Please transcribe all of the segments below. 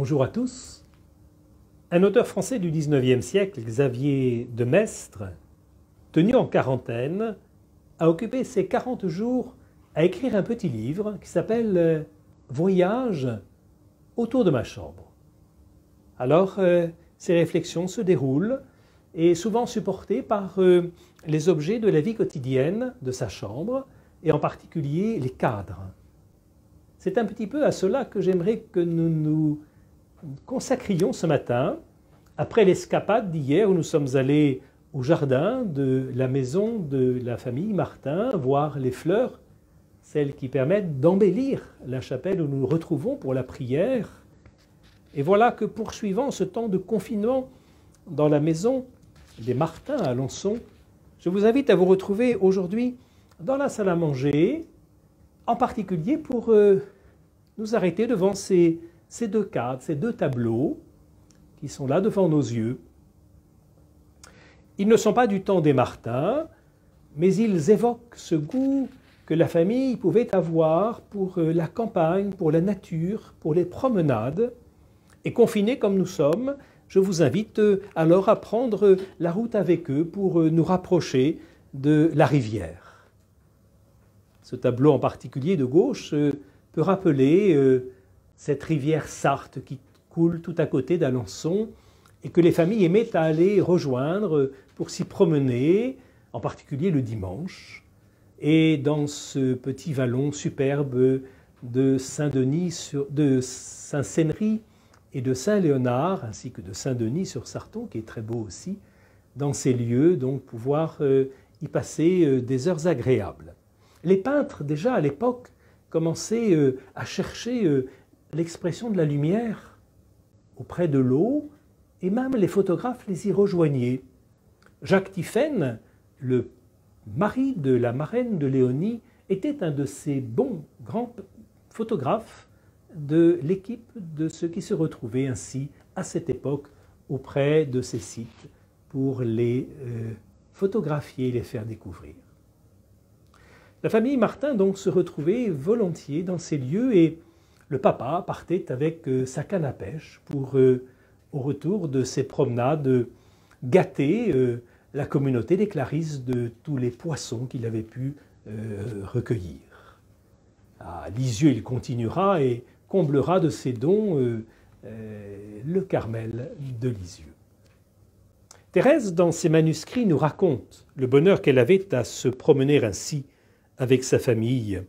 Bonjour à tous. Un auteur français du XIXe siècle, Xavier de Maistre, tenu en quarantaine, a occupé ses 40 jours à écrire un petit livre qui s'appelle « Voyage autour de ma chambre ». Alors, ces réflexions se déroulent et souvent supportées par les objets de la vie quotidienne de sa chambre et en particulier les cadres. C'est un petit peu à cela que j'aimerais que nous nous consacrions ce matin, après l'escapade d'hier où nous sommes allés au jardin de la maison de la famille Martin, voir les fleurs, celles qui permettent d'embellir la chapelle où nous nous retrouvons pour la prière. Et voilà que poursuivant ce temps de confinement dans la maison des Martins à Alençon, je vous invite à vous retrouver aujourd'hui dans la salle à manger, en particulier pour nous arrêter devant ces deux cadres, ces deux tableaux qui sont là devant nos yeux. Ils ne sont pas du temps des Martins, mais ils évoquent ce goût que la famille pouvait avoir pour la campagne, pour la nature, pour les promenades. Et confinés comme nous sommes, je vous invite alors à prendre la route avec eux pour nous rapprocher de la rivière. Ce tableau en particulier de gauche peut rappeler cette rivière Sarthe qui coule tout à côté d'Alençon et que les familles aimaient aller rejoindre pour s'y promener, en particulier le dimanche. Et dans ce petit vallon superbe de Saint-Denis, de Saint-Sénéry et de Saint-Léonard, ainsi que de Saint-Denis sur Sarton, qui est très beau aussi, dans ces lieux, donc pouvoir y passer des heures agréables. Les peintres, déjà à l'époque, commençaient à chercher l'expression de la lumière auprès de l'eau, et même les photographes les y rejoignaient. Jacques Tiphaine, le mari de la marraine de Léonie, était un de ces bons grands photographes de l'équipe de ceux qui se retrouvaient ainsi à cette époque auprès de ces sites pour les photographier et les faire découvrir. La famille Martin donc se retrouvait volontiers dans ces lieux et le papa partait avec sa canne à pêche pour, au retour de ses promenades, gâter la communauté des Clarisses de tous les poissons qu'il avait pu recueillir. À Lisieux, il continuera et comblera de ses dons le Carmel de Lisieux. Thérèse, dans ses manuscrits, nous raconte le bonheur qu'elle avait à se promener ainsi avec sa famille,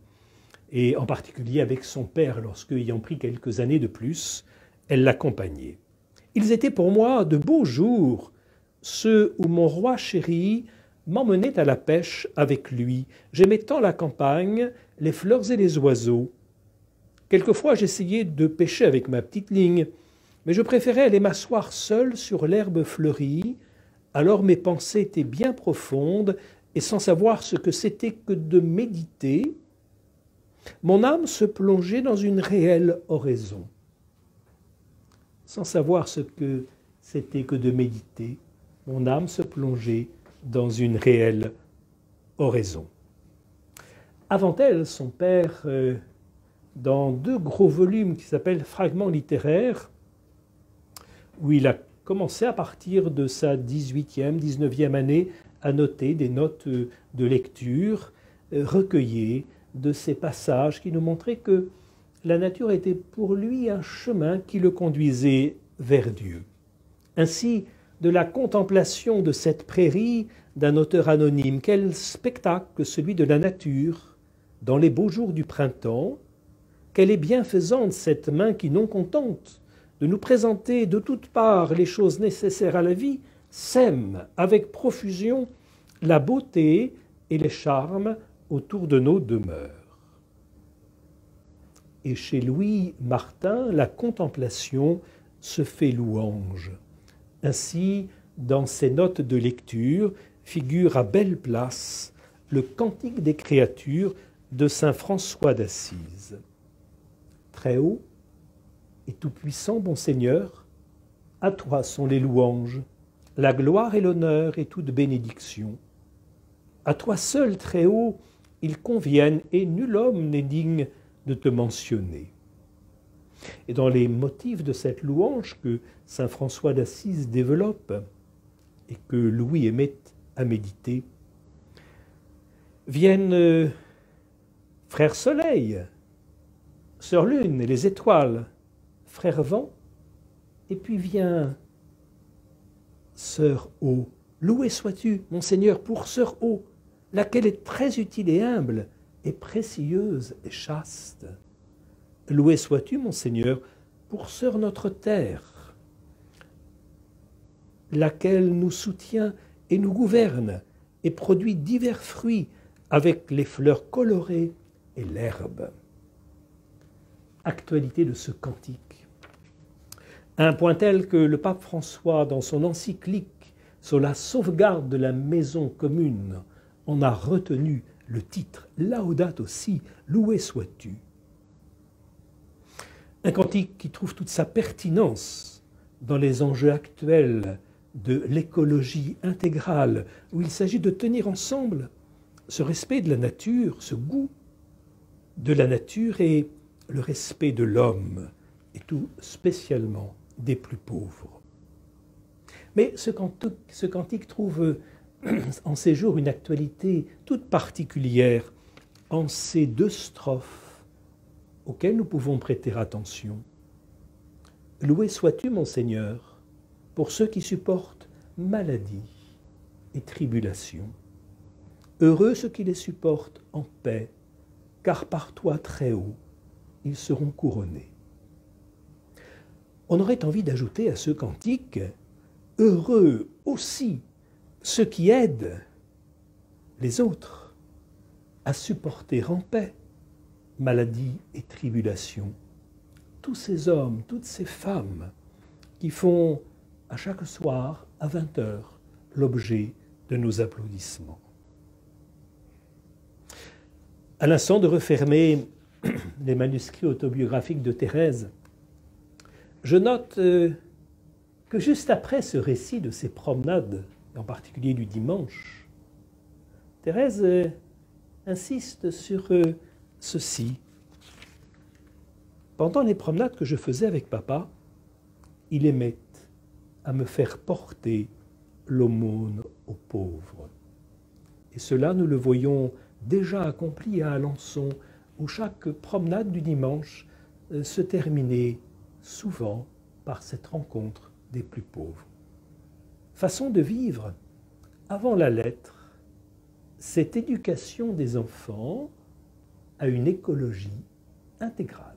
et en particulier avec son père, lorsque, ayant pris quelques années de plus, elle l'accompagnait. Ils étaient pour moi de beaux jours, ceux où mon roi chéri m'emmenait à la pêche avec lui. J'aimais tant la campagne, les fleurs et les oiseaux. Quelquefois, j'essayais de pêcher avec ma petite ligne, mais je préférais aller m'asseoir seul sur l'herbe fleurie. Alors mes pensées étaient bien profondes, et sans savoir ce que c'était que de méditer, mon âme se plongeait dans une réelle oraison. Sans savoir ce que c'était que de méditer, mon âme se plongeait dans une réelle oraison. Avant elle, son père, dans deux gros volumes qui s'appellent Fragments littéraires, où il a commencé à partir de sa 18e, 19e année à noter des notes de lecture recueillies de ces passages qui nous montraient que la nature était pour lui un chemin qui le conduisait vers Dieu. Ainsi, de la contemplation de cette prairie d'un auteur anonyme, quel spectacle que celui de la nature dans les beaux jours du printemps, quelle est bienfaisante cette main qui, non contente de nous présenter de toutes parts les choses nécessaires à la vie, sème avec profusion la beauté et les charmes autour de nos demeures. Et chez Louis Martin, la contemplation se fait louange. Ainsi, dans ses notes de lecture, figure à belle place le Cantique des créatures de saint François d'Assise. Très haut et tout-puissant, bon Seigneur, à toi sont les louanges, la gloire et l'honneur et toute bénédiction. À toi seul, très haut, ils conviennent et nul homme n'est digne de te mentionner. Et dans les motifs de cette louange que saint François d'Assise développe et que Louis aimait à méditer, viennent frère Soleil, sœur Lune et les étoiles, frère Vent, et puis vient sœur Eau. Loué sois-tu, mon Seigneur, pour sœur Eau, laquelle est très utile et humble, et précieuse et chaste. Loué sois-tu, mon Seigneur, pour sœur notre terre, laquelle nous soutient et nous gouverne, et produit divers fruits avec les fleurs colorées et l'herbe. Actualité de ce cantique. Un point tel que le pape François, dans son encyclique sur la sauvegarde de la maison commune, en a retenu le titre « Laudato si, loué sois-tu ». Un cantique qui trouve toute sa pertinence dans les enjeux actuels de l'écologie intégrale, où il s'agit de tenir ensemble ce respect de la nature, ce goût de la nature et le respect de l'homme, et tout spécialement des plus pauvres. Mais ce cantique trouve en ces jours une actualité toute particulière en ces deux strophes auxquelles nous pouvons prêter attention. Loué sois-tu, mon Seigneur, pour ceux qui supportent maladie et tribulation. Heureux ceux qui les supportent en paix, car par toi très haut, ils seront couronnés. On aurait envie d'ajouter à ce cantique « Heureux aussi ceux qui aident les autres à supporter en paix maladie et tribulation. » Tous ces hommes, toutes ces femmes qui font à chaque soir, à 20h, l'objet de nos applaudissements. À l'instant de refermer les manuscrits autobiographiques de Thérèse, je note que juste après ce récit de ses promenades, en particulier du dimanche, Thérèse insiste sur ceci. Pendant les promenades que je faisais avec papa, il aimait à me faire porter l'aumône aux pauvres. Et cela, nous le voyons déjà accompli à Alençon, où chaque promenade du dimanche se terminait souvent par cette rencontre des plus pauvres. Façon de vivre, avant la lettre, cette éducation des enfants à une écologie intégrale.